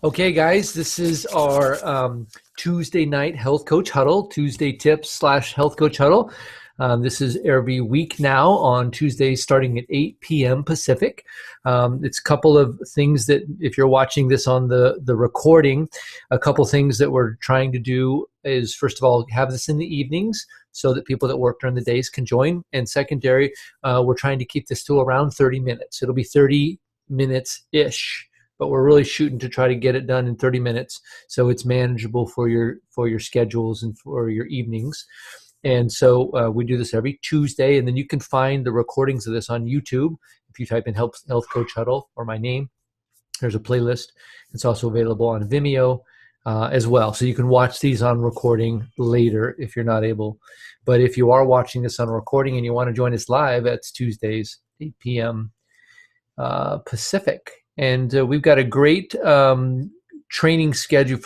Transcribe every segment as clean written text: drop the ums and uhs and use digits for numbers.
Okay, guys, this is our Tuesday night health coach huddle, Tuesday tips/health coach huddle. This is every week now on Tuesdays starting at 8 p.m. Pacific. It's a couple of things that if you're watching this on the recording, a couple things that we're trying to do is, first of all, have this in the evenings so that people that work during the days can join. And secondary, we're trying to keep this to around 30 minutes. It'll be 30 minutes-ish. But we're really shooting to try to get it done in 30 minutes so it's manageable for your schedules and for your evenings. And so we do this every Tuesday, and then you can find the recordings of this on YouTube. If you type in Health Coach Huddle or my name, there's a playlist. It's also available on Vimeo as well. So you can watch these on recording later if you're not able. But if you are watching this on recording and you want to join us live, that's Tuesdays, 8 p.m. Pacific. And we've got a great training schedule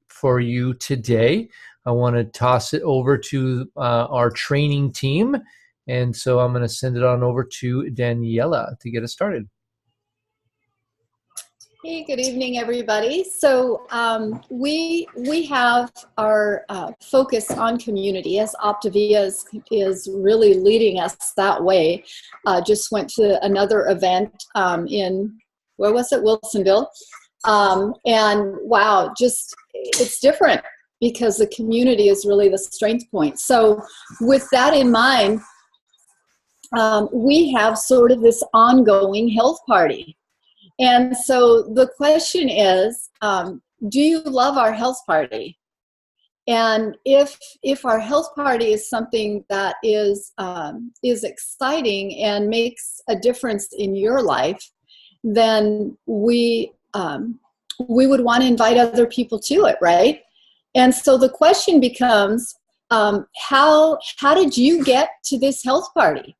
for you today. I want to toss it over to our training team. And so I'm going to send it on over to Daniela to get us started. Hey, good evening, everybody. So we have our focus on community, as Optavia is really leading us that way. Just went to another event in, where was it? Wilsonville. And wow, just it's different because the community is really the strength point. So with that in mind, we have sort of this ongoing health party. And so the question is, do you love our health party? And if our health party is something that is exciting and makes a difference in your life, then we would want to invite other people to it, right? And so the question becomes, how did you get to this health party?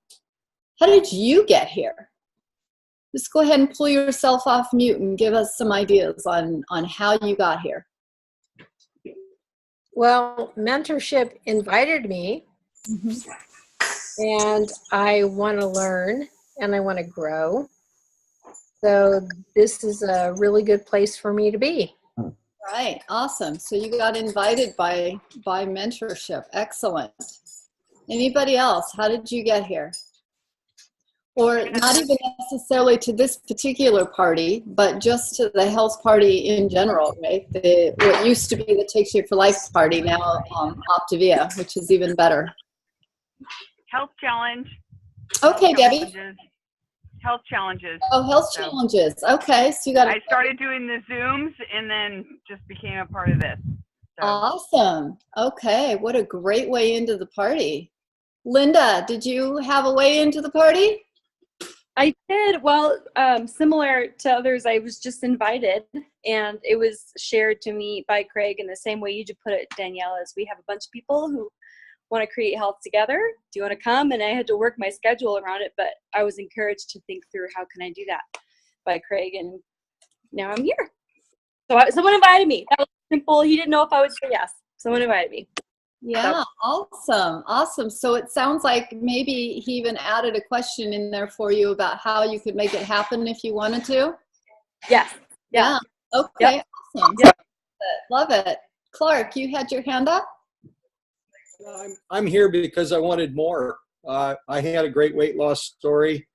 How did you get here? Just go ahead and pull yourself off mute and give us some ideas on how you got here. Well, mentorship invited me, and I want to learn and I want to grow. So this is a really good place for me to be. Right, awesome. So you got invited by mentorship. Excellent. Anybody else? How did you get here? Or not even necessarily to this particular party, but just to the health party in general, right? What used to be the Take Shape for Life party, now Optavia, which is even better. Health challenge. Okay, Debbie. Health challenges. Oh, health challenges. Okay, so you got. I started doing the Zooms and then just became a part of this. So. Awesome. Okay, what a great way into the party. Linda, did you have a way into the party? I did. Well, similar to others, I was just invited, and it was shared to me by Craig in the same way you just put it, Danielle, as we have a bunch of people who want to create health together. Do you want to come? And I had to work my schedule around it, but I was encouraged to think through how can I do that by Craig, and now I'm here. So someone invited me. That was simple. He didn't know if I would say yes. Someone invited me. Yeah, awesome. So it sounds like maybe he even added a question in there for you about how you could make it happen if you wanted to. Yes. Yeah. Okay. Yep. Awesome. Yep. Love it. Clark, you had your hand up? I'm here because I wanted more. I had a great weight loss story,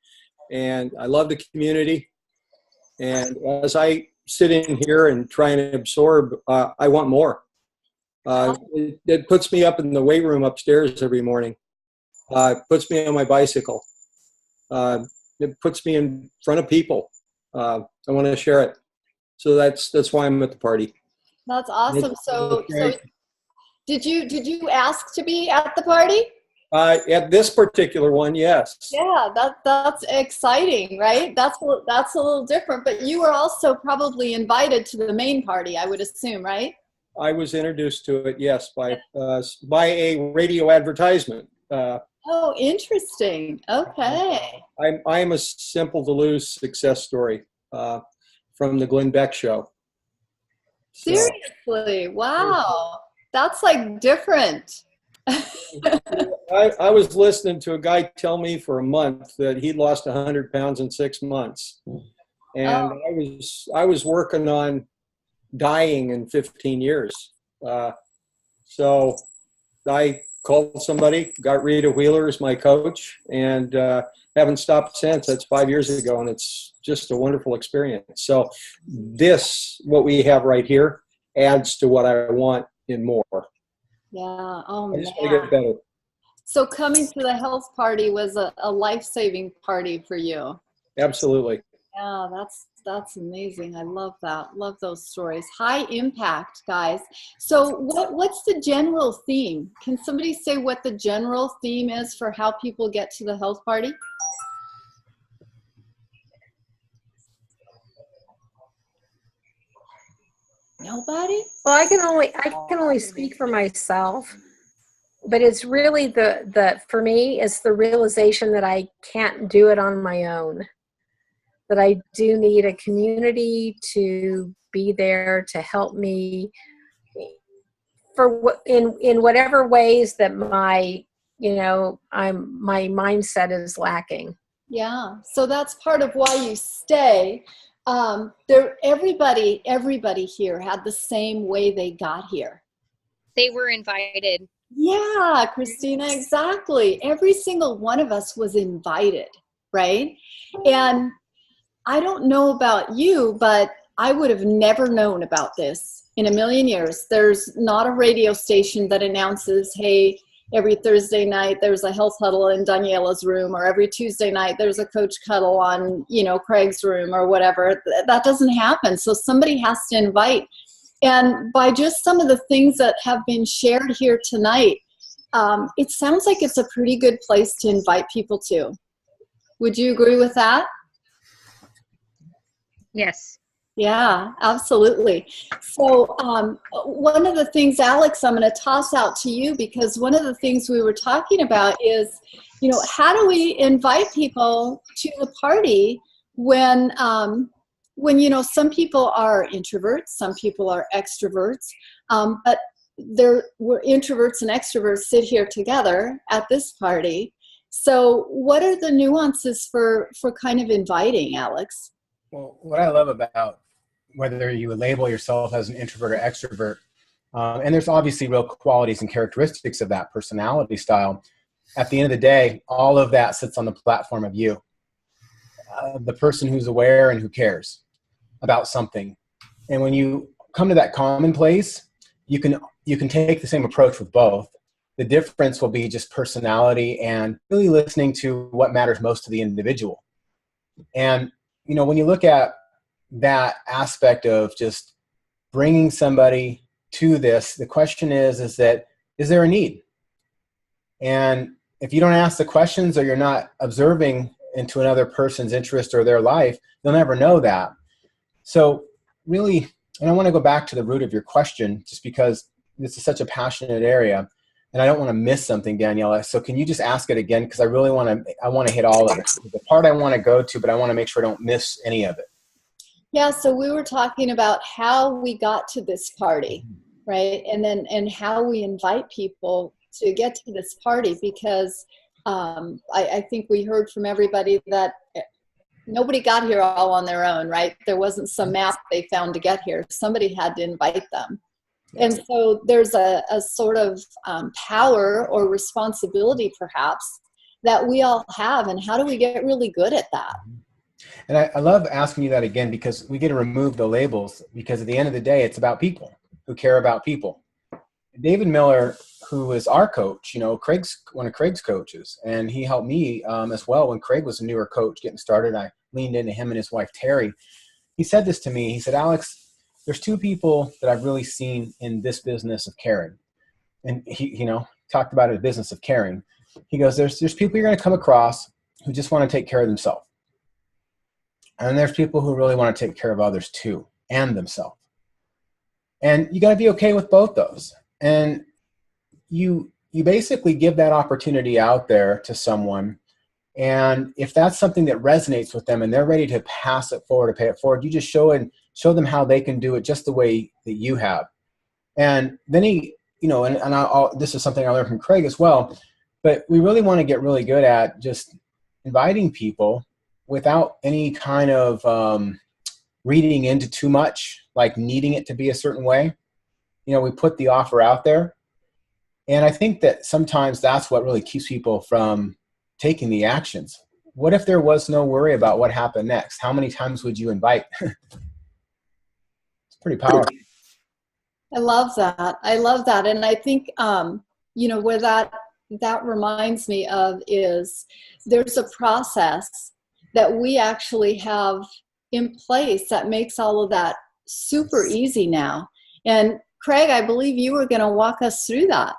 and I love the community. And as I sit in here and try and absorb, I want more. It puts me up in the weight room upstairs every morning. It puts me on my bicycle. It puts me in front of people. I want to share it. So that's why I'm at the party. That's awesome. So did you ask to be at the party? At this particular one, yes. Yeah, that's exciting, right? That's a little different. But you were also probably invited to the main party, I would assume, right? I was introduced to it, yes, by a radio advertisement. Oh, interesting. Okay. I'm a simple to lose success story from the Glenn Beck show. So, seriously? Wow. That's like different. I was listening to a guy tell me for a month that he'd lost 100 pounds in 6 months. And I was working on dying in 15 years. So I called somebody, got Rita Wheeler as my coach, and haven't stopped since. That's 5 years ago, and it's just a wonderful experience. So what we have right here, adds to what I want and more. Yeah. Oh, I just want to man. get better. So coming to the health party was a life-saving party for you. Absolutely. Yeah, that's amazing. I love that. Love those stories. High impact, guys. So what's the general theme? Can somebody say what the general theme is for how people get to the health party? Nobody? Well, I can only speak for myself, but it's really for me, it's the realization that I can't do it on my own, that I do need a community to be there to help me in whatever ways that my mindset is lacking. Yeah, so that's part of why you stay. Everybody here had the same way they got here. They were invited. Yeah, Christina, exactly. Every single one of us was invited, right? And I don't know about you, but I would have never known about this in a million years. There's not a radio station that announces, hey, every Thursday night there's a health huddle in Daniela's room, or every Tuesday night there's a coach cuddle on, Craig's room or whatever. That doesn't happen. So somebody has to invite. And by just some of the things that have been shared here tonight, it sounds like it's a pretty good place to invite people to. Would you agree with that? Yes. Yeah, absolutely. So one of the things, Alex, I'm going to toss out to you, because one of the things we were talking about is, how do we invite people to the party when some people are introverts, some people are extroverts, but we're introverts and extroverts sit here together at this party. So what are the nuances for kind of inviting, Alex? Well, what I love about whether you would label yourself as an introvert or extrovert, and there's obviously real qualities and characteristics of that personality style. At the end of the day, all of that sits on the platform of you, the person who's aware and who cares about something. And when you come to that common place, you can take the same approach with both. The difference will be just personality and really listening to what matters most to the individual. And when you look at that aspect of just bringing somebody to this, the question is there a need? And if you don't ask the questions, or you're not observing into another person's interest or their life, you'll never know that. So really, and I want to go back to the root of your question, just because this is such a passionate area, and I don't want to miss something, Daniela. So can you just ask it again? Because I really want to hit all of it. The part I want to go to, but I want to make sure I don't miss any of it. Yeah, so we were talking about how we got to this party, right? And how we invite people to get to this party, because I think we heard from everybody that nobody got here all on their own, right? There wasn't some map they found to get here. Somebody had to invite them. And so there's a sort of power or responsibility, perhaps, that we all have. And how do we get really good at that? And I love asking you that again, because we get to remove the labels, because at the end of the day, it's about people who care about people. David Miller, who is our coach, one of Craig's coaches, and he helped me as well when Craig was a newer coach getting started. I leaned into him and his wife, Terry. He said this to me. He said, Alex, there's two people that I've really seen in this business of caring. And he, talked about a business of caring. He goes, there's people you're going to come across who just want to take care of themselves. And there's people who really want to take care of others too, and themselves. And you got to be okay with both those. And you basically give that opportunity out there to someone. And if that's something that resonates with them and they're ready to pass it forward, to pay it forward, you just show them how they can do it just the way that you have. And then this is something I learned from Craig as well, but we really want to get really good at just inviting people without any kind of reading into too much, like needing it to be a certain way. We put the offer out there. And I think that sometimes that's what really keeps people from taking the actions. What if there was no worry about what happened next? How many times would you invite? It's pretty powerful. I love that. I love that. And I think, where that reminds me of is there's a process that we actually have in place that makes all of that super easy now. And Craig, I believe you were going to walk us through that.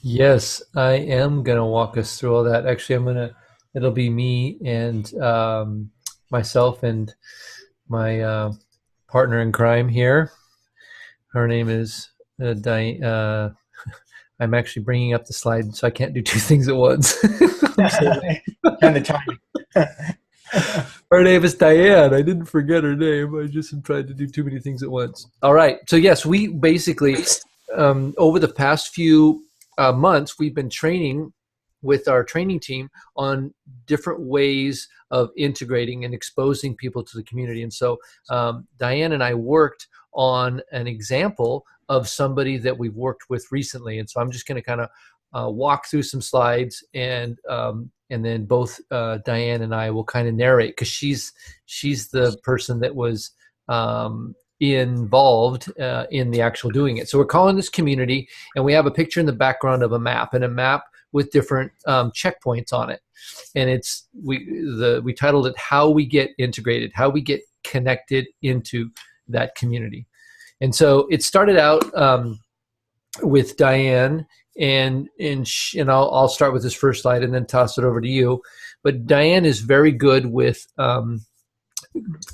Yes, I am going to walk us through all that. Actually, it'll be me and myself and my partner in crime here. Her name is Diane. I'm actually bringing up the slide, so I can't do two things at once. Kind of time. Her name is Diane. I didn't forget her name. I just am trying to do too many things at once. All right. So yes, we basically, over the past few months, we've been training with our training team on different ways of integrating and exposing people to the community. And so Diane and I worked on an example of somebody that we've worked with recently. And so I'm just going to kind of walk through some slides, and then both Diane and I will kind of narrate, because she's the person that was involved in the actual doing it. So we're calling this community, and we have a picture in the background of a map, and a map with different checkpoints on it. And we titled it "How We Get Integrated," how we get connected into that community. And so it started out with Diane, and I'll start with this first slide and then toss it over to you. But Diane is very good with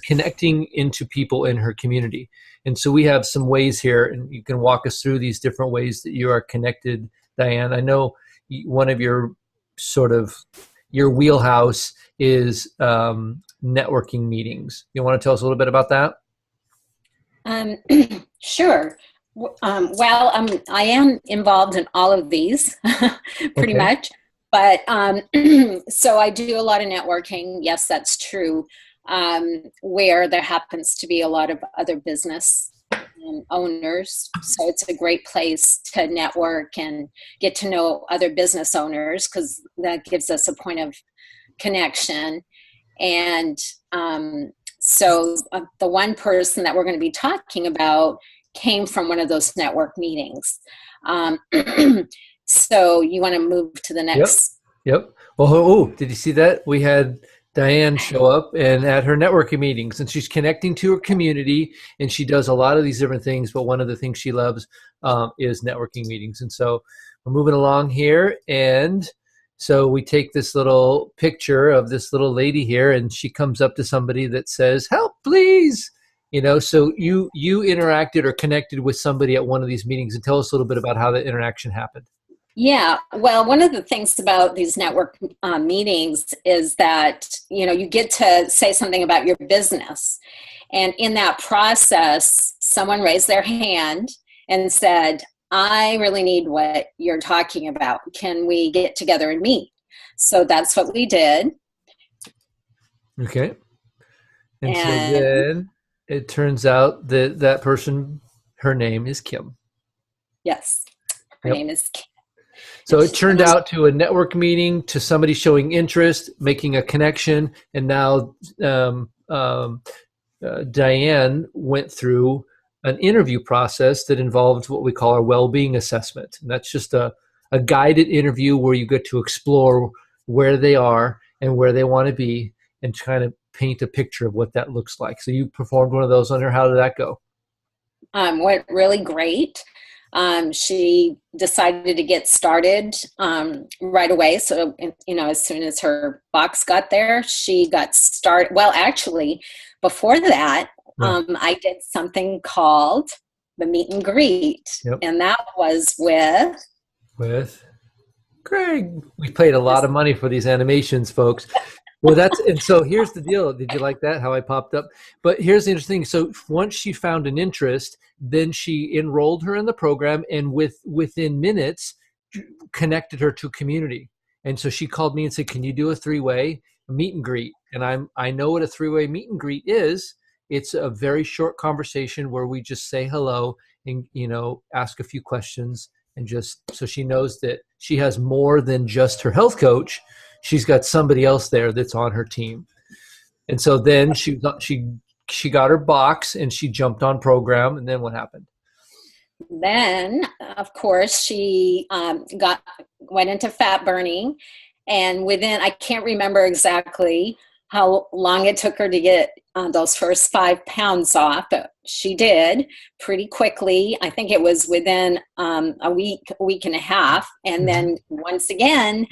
connecting into people in her community. And so we have some ways here, and you can walk us through these different ways that you are connected, Diane. I know one of your wheelhouse is networking meetings. You want to tell us a little bit about that? Sure. I am involved in all of these pretty much, but so I do a lot of networking. Yes, that's true. Where there happens to be a lot of other business owners. So it's a great place to network and get to know other business owners, because that gives us a point of connection. And so the one person that we're going to be talking about came from one of those network meetings. So you want to move to the next? Yep. Well, did you see that? We had Diane show up and at her networking meetings, and she's connecting to her community, and she does a lot of these different things, but one of the things she loves is networking meetings. And so we're moving along here, and so we take this little picture of this little lady here, and she comes up to somebody that says, "Help, please." So you interacted or connected with somebody at one of these meetings, and tell us a little bit about how that interaction happened. Yeah, well, one of the things about these network meetings is that, you get to say something about your business. And in that process, someone raised their hand and said, "I really need what you're talking about. Can we get together and meet?" So that's what we did. Okay. And so then it turns out that person, her name is Kim. Yes, her name is Kim. So it turned out to a network meeting, to somebody showing interest, making a connection, and now Diane went through an interview process that involved what we call our Wellbeing Assessment. And that's just a guided interview where you get to explore where they are and where they want to be, and kind of paint a picture of what that looks like. So you performed one of those on her. How did that go? Went really great. She decided to get started right away. So, as soon as her box got there, she got started. Well, actually, before that, I did something called the meet and greet. And that was with Craig. We paid a lot of money for these animations, folks. Well, and so here's the deal. Did you like that, how I popped up? But here's the interesting thing. So once she found an interest, then she enrolled her in the program, and within minutes connected her to community. And so she called me and said, "Can you do a 3-way meet and greet?" And I know what a three-way meet and greet is. It's a very short conversation where we just say hello and, ask a few questions, and just so she knows that she has more than just her health coach. She's got somebody else there that's on her team. And so then she got her box and she jumped on program. And then what happened? Then, of course, she went into fat burning, and I can't remember exactly how long it took her to get those first 5 pounds off, but she did pretty quickly. I think it was within a week and a half. And then once again,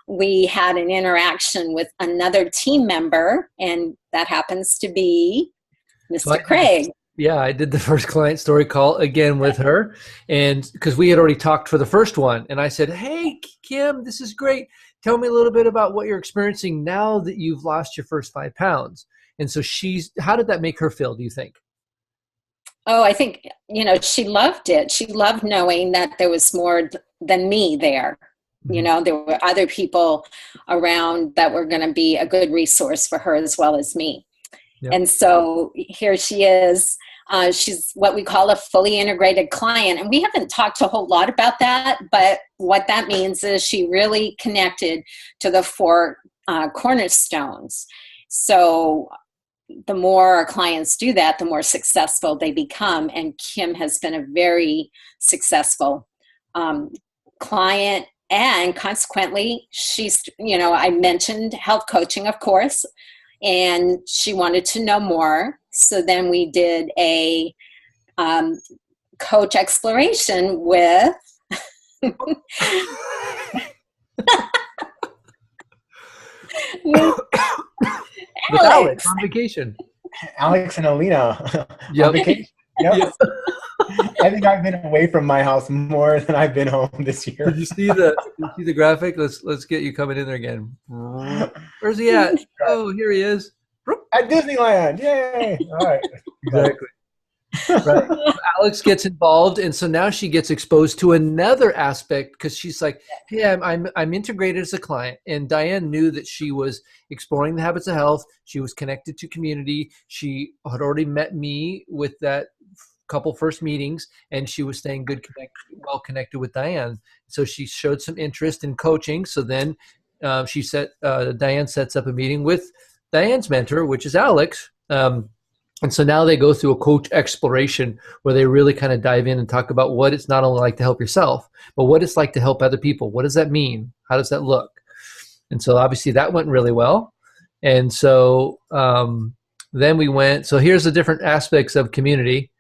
we had an interaction with another team member, and that happens to be Mr. Craig. Yeah, I did the first client story call again with her, and because we had already talked for the first one, and I said, "Hey, Kim, this is great. Tell me a little bit about what you're experiencing now that you've lost your first 5 pounds." And so how did that make her feel, do you think? Oh, I think, she loved it. She loved knowing that there was more than me there. There were other people around that were going to be a good resource for her as well as me. Yep. And so here she is. She's what we call a fully integrated client. And we haven't talked a whole lot about that, but what that means is she really connected to the 4 cornerstones. So the more our clients do that, the more successful they become. And Kim has been a very successful client. And consequently, she's, I mentioned health coaching, of course, and she wanted to know more. So then we did a coach exploration with Alex on vacation. Alex and Alina. Yep. On vacation. Yep. I think I've been away from my house more than I've been home this year. Did you see the graphic? Let's get you coming in there again. Where's he at? Oh, here he is. At Disneyland. Yay. All right. Exactly. Right. Alex gets involved, and so now she gets exposed to another aspect, because she's like, "Hey, I'm integrated as a client." And Diane knew that she was exploring the habits of health. She was connected to community. She had already met me with that couple first meetings, and she was staying well connected with Diane. So she showed some interest in coaching. So then Diane sets up a meeting with Diane's mentor, which is Alex. And so now they go through a coach exploration where they really kind of dive in and talk about what it's not only like to help yourself, but what it's like to help other people. What does that mean? How does that look? And so obviously that went really well. And so then we went, so here's the different aspects of community.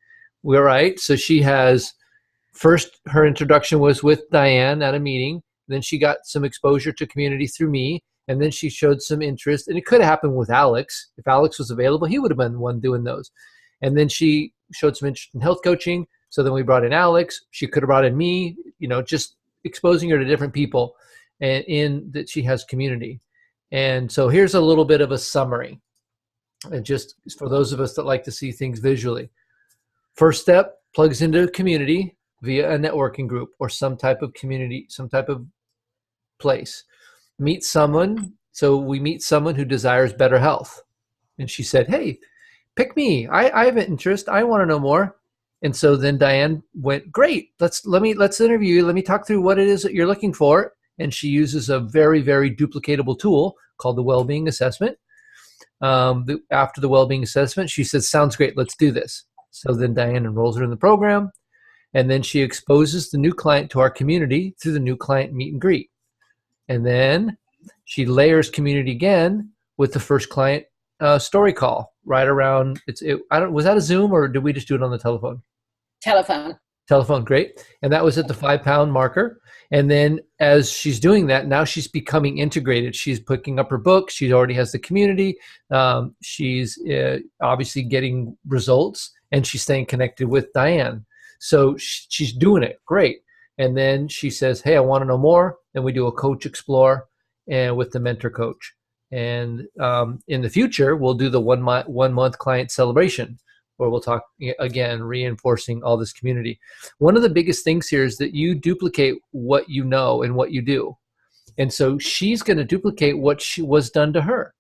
We're right. So she has, first her introduction was with Diane at a meeting. Then she got some exposure to community through me. And then she showed some interest, and it could have happened with Alex. If Alex was available, he would have been the one doing those. And then she showed some interest in health coaching. So then we brought in Alex. She could have brought in me, just exposing her to different people, and in that she has community. And so here's a little bit of a summary. And just for those of us that like to see things visually. First step, plugs into community via a networking group or some type of community, some type of place. Meet someone. So we meet someone who desires better health. And she said, "Hey, pick me. I have an interest. I want to know more." And so then Diane went, "Great. Let's interview you. Let me talk through what it is that you're looking for." And she uses a very, very duplicatable tool called the Wellbeing Assessment. After the Wellbeing Assessment, she says, "Sounds great. Let's do this." So then Diane enrolls her in the program. And then she exposes the new client to our community through the new client meet and greet. And then she layers community again with the first client story call right around. Was that a Zoom, or did we just do it on the telephone? Telephone, great. And that was at the 5 pound marker. And then as she's doing that, now she's becoming integrated. She's picking up her book. She already has the community. She's obviously getting results, and she's staying connected with Diane. So she's doing it great. And then she says, "Hey, I want to know more." Then we do a coach explore and with the mentor coach. And in the future, we'll do the 1 month client celebration, where we'll talk again, reinforcing all this community. One of the biggest things here is that you duplicate what you know and what you do. And so she's going to duplicate what was done to her.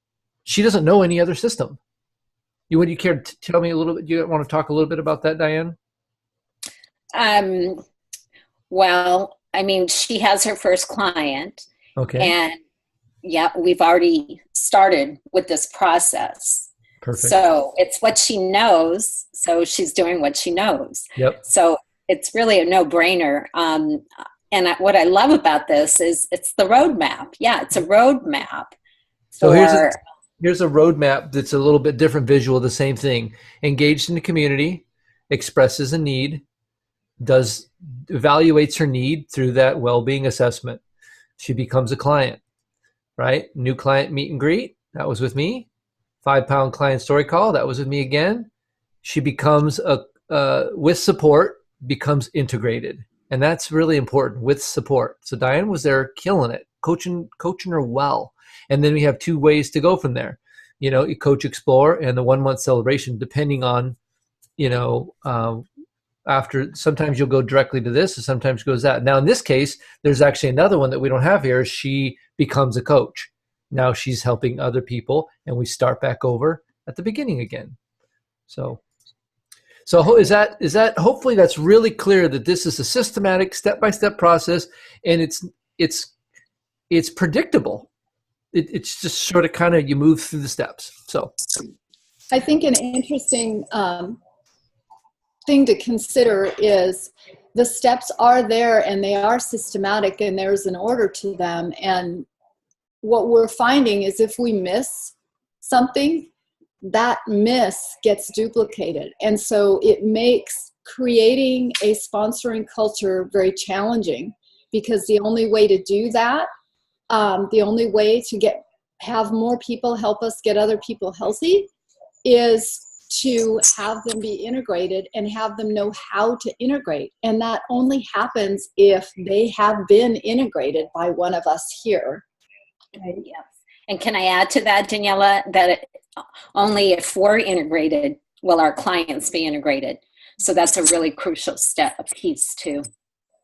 she doesn't know any other system. Would you care to tell me a little bit? You want to talk a little bit about that, Diane? Well, I mean, she has her first client. Okay. And yeah, we've already started with this process. Perfect. So it's what she knows. So she's doing what she knows. Yep. So it's really a no-brainer. And what I love about this is it's the roadmap. Yeah, it's a roadmap. So here's a roadmap that's a little bit different visual, the same thing. Engaged in the community, expresses a need, evaluates her need through that well-being assessment. She becomes a client, right? New client meet and greet, that was with me. 5-pound client story call, that was with me again. She becomes with support, becomes integrated. And that's really important, with support. So Diane was there killing it, coaching her well. And then we have 2 ways to go from there. You coach, explore, and the 1-month celebration, depending on, after, sometimes you'll go directly to this, and sometimes goes that. Now, in this case, there's actually another one that we don't have here. She becomes a coach. Now she's helping other people, and we start back over at the beginning again. So is that hopefully that's really clear that this is a systematic, step-by-step process, and it's predictable. It's just sort of kind of you move through the steps. So I think an interesting thing to consider is the steps are there and they are systematic and there's an order to them. And what we're finding is if we miss something, that miss gets duplicated. And so it makes creating a sponsoring culture very challenging, because the only way to do that, the only way to have more people help us get other people healthy, is to have them be integrated and have them know how to integrate. And that only happens if they have been integrated by one of us here. Yes. And can I add to that, Daniela, that only if we're integrated will our clients be integrated. So that's a really crucial piece too.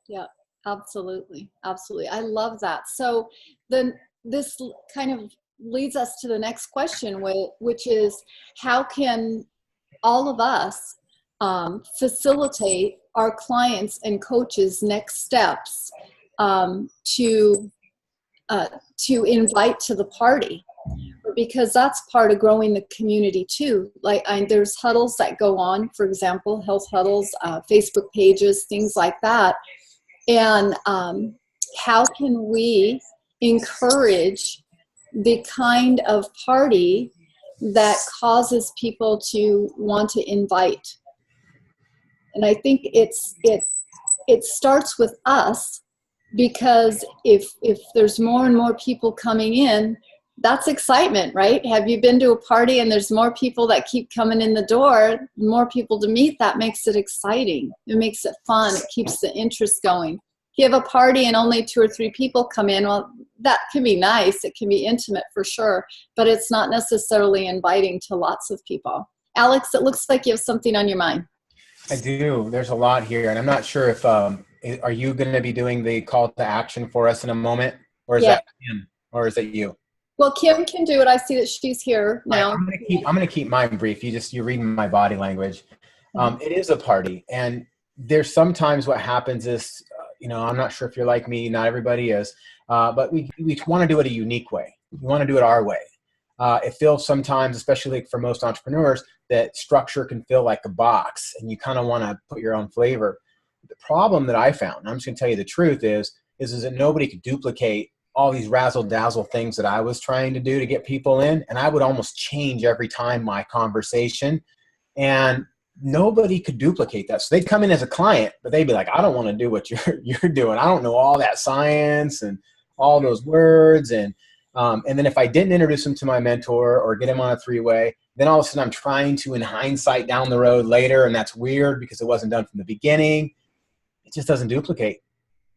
Yeah, absolutely. Absolutely. I love that. So then this kind of leads us to the next question, which is how can all of us facilitate our clients and coaches' next steps to invite to the party, because that's part of growing the community too. There's huddles that go on, for example, health huddles, Facebook pages, things like that. And how can we encourage the kind of party that causes people to want to invite? And I think it starts with us, because if there's more and more people coming in, that's excitement, right? Have you been to a party and there's more people that keep coming in the door, more people to meet? That makes it exciting. It makes it fun. It keeps the interest going. If you have a party and only 2 or 3 people come in, well, that can be nice. It can be intimate for sure, but it's not necessarily inviting to lots of people. Alex, it looks like you have something on your mind. I do. There's a lot here, and I'm not sure if are you going to be doing the call to action for us in a moment, or is that him, or is it you? Well, Kim can do it. I see that she's here now. I'm going to keep mine brief. You're reading my body language. It is a party, and there's sometimes what happens is, I'm not sure if you're like me. Not everybody is, but we want to do it a unique way. We want to do it our way. It feels sometimes, especially for most entrepreneurs, that structure can feel like a box, and you kind of want to put your own flavor. The problem that I found, and I'm just going to tell you the truth, is that nobody could duplicate all these razzle-dazzle things that I was trying to do to get people in, and I would almost change every time my conversation, and nobody could duplicate that. So they'd come in as a client, but they'd be like, I don't want to do what you're doing. I don't know all that science and all those words, and then if I didn't introduce them to my mentor or get them on a 3-way, then all of a sudden I'm trying to, in hindsight, down the road later, and that's weird because it wasn't done from the beginning. It just doesn't duplicate.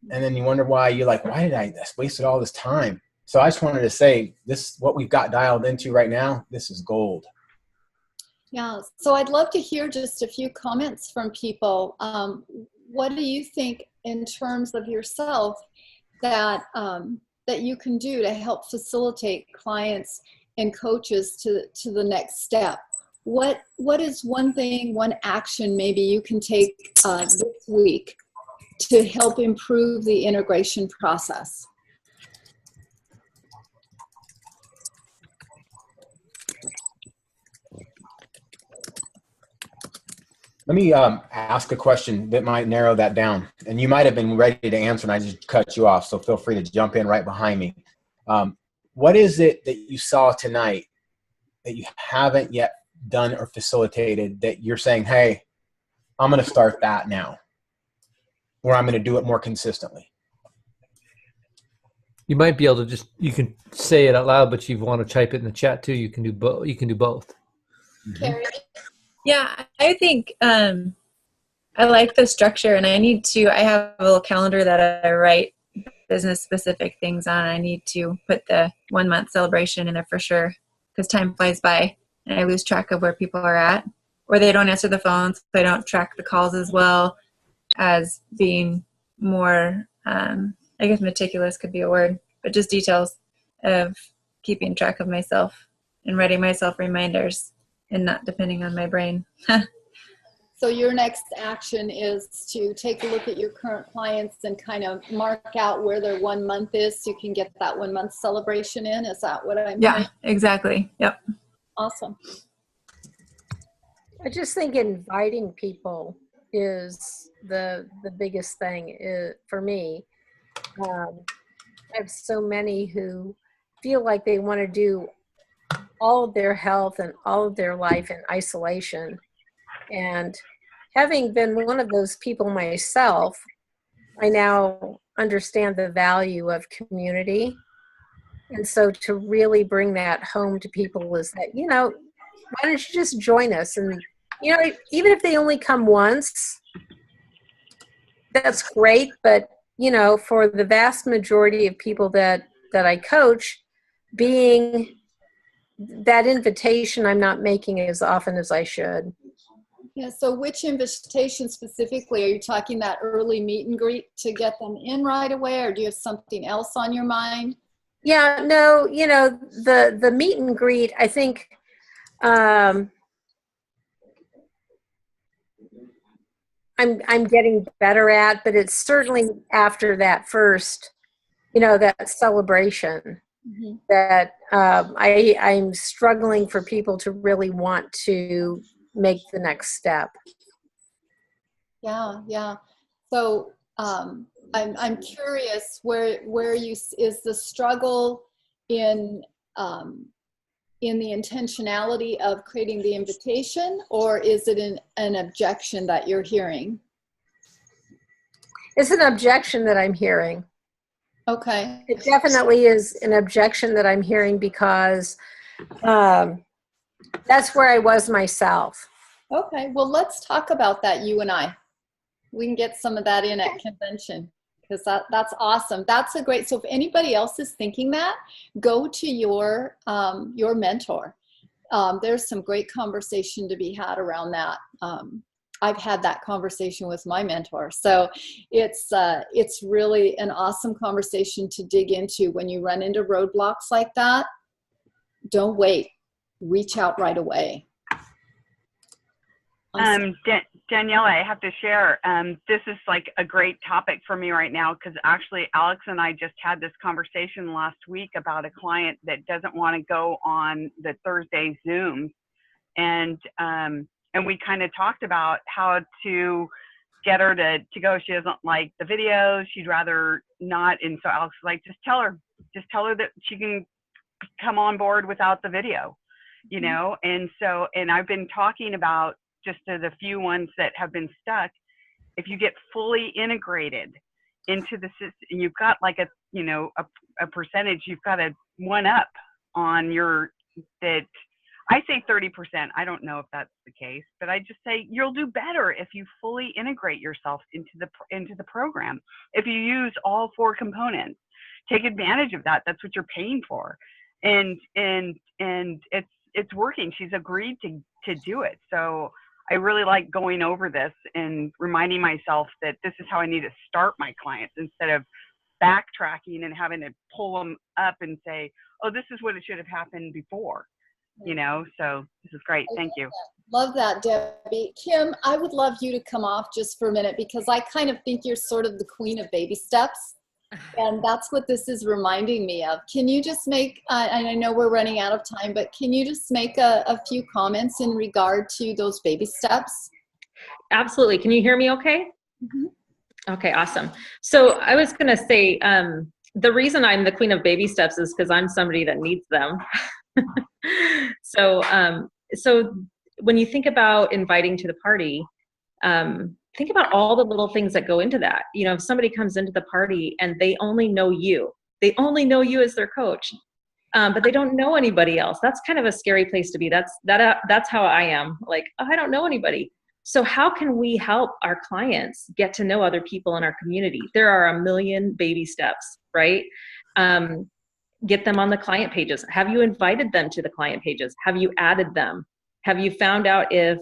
And then you wonder why. You're like, why did I wasted all this time? So I just wanted to say, what we've got dialed into right now, this is gold. Yeah, so I'd love to hear just a few comments from people. What do you think in terms of yourself that you can do to help facilitate clients and coaches to the next step. What is one thing, one action maybe you can take this week to help improve the integration process? Let me ask a question that might narrow that down. And you might have been ready to answer and I just cut you off, so feel free to jump in right behind me. What is it that you saw tonight that you haven't yet done or facilitated that you're saying, hey, I'm going to start that now, or I'm going to do it more consistently? You might be able to you can say it out loud, but you want to type it in the chat too. You can do both. You can do both. Carrie? Yeah, I think I like the structure, and I have a little calendar that I write business specific things on. I need to put the 1 month celebration in there for sure, because time flies by and I lose track of where people are at, or they don't answer the phones. So I don't track the calls as well as being more, I guess meticulous could be a word, but just details of keeping track of myself and writing myself reminders and not depending on my brain. So your next action is to take a look at your current clients and kind of mark out where their 1 month is so you can get that 1 month celebration in. Is that what I'm Yeah, hearing? exactly. Yep. Awesome. I just think inviting people is the biggest thing for me. I have so many who feel like they want to do all of their health and all of their life in isolation. And having been one of those people myself, I now understand the value of community. And so to really bring that home to people is that, why don't you just join us? And, even if they only come once, that's great. But, for the vast majority of people that I coach, being that invitation I'm not making as often as I should. Yeah, so which invitation specifically? Are you talking that early meet and greet to get them in right away, or do you have something else on your mind? Yeah, no, the meet and greet, I think, I'm getting better at, but it's certainly after that first, that celebration. Mm-hmm. That I'm struggling for people to really want to make the next step. Yeah. So I'm curious where is the struggle in the intentionality of creating the invitation, or is it an objection that you're hearing? It's an objection that I'm hearing. Okay. It definitely is an objection that I'm hearing because that's where I was myself. Okay. Well, let's talk about that, you and I. We can get some of that in at convention, because that's awesome. That's a great, so if anybody else is thinking that, go to your mentor. There's some great conversation to be had around that. I've had that conversation with my mentor. So it's really an awesome conversation to dig into. When you run into roadblocks like that, don't wait. Reach out right away. Daniela, I have to share, this is like a great topic for me right now, because actually Alex and I just had this conversation last week about a client that doesn't want to go on the Thursday Zooms. And we kind of talked about how to get her to go. She doesn't like the videos. She'd rather not. And so Alex was like, just tell her that she can come on board without the video, And so, and I've been talking about, just to the few ones that have been stuck, if you get fully integrated into the system, you've got like a percentage, you've got a 1-up on that. I say 30%. I don't know if that's the case, but I just say you'll do better if you fully integrate yourself into the program. If you use all 4 components, take advantage of that. That's what you're paying for, and it's working. She's agreed to do it. So I really like going over this and reminding myself that this is how I need to start my clients, instead of backtracking and having to pull them up and say, oh, this is what it should have happened before, you know? So this is great. Thank you. Love that, Debbie. Kim, I would love you to come off just for a minute, because I kind of think you're sort of the queen of baby steps. And that's what this is reminding me of. Can you just make, and I know we're running out of time, but can you just make a few comments in regard to those baby steps? Absolutely. Can you hear me okay? Okay, awesome. So I was going to say, the reason I'm the queen of baby steps is because I'm somebody that needs them. So when you think about inviting to the party, think about all the little things that go into that. You know, if somebody comes into the party and they only know you as their coach, but they don't know anybody else. That's kind of a scary place to be. That's how I am. Like, oh, I don't know anybody. So how can we help our clients get to know other people in our community? There are a million baby steps, right? Get them on the client pages. Have you invited them to the client pages? Have you added them? Have you found out if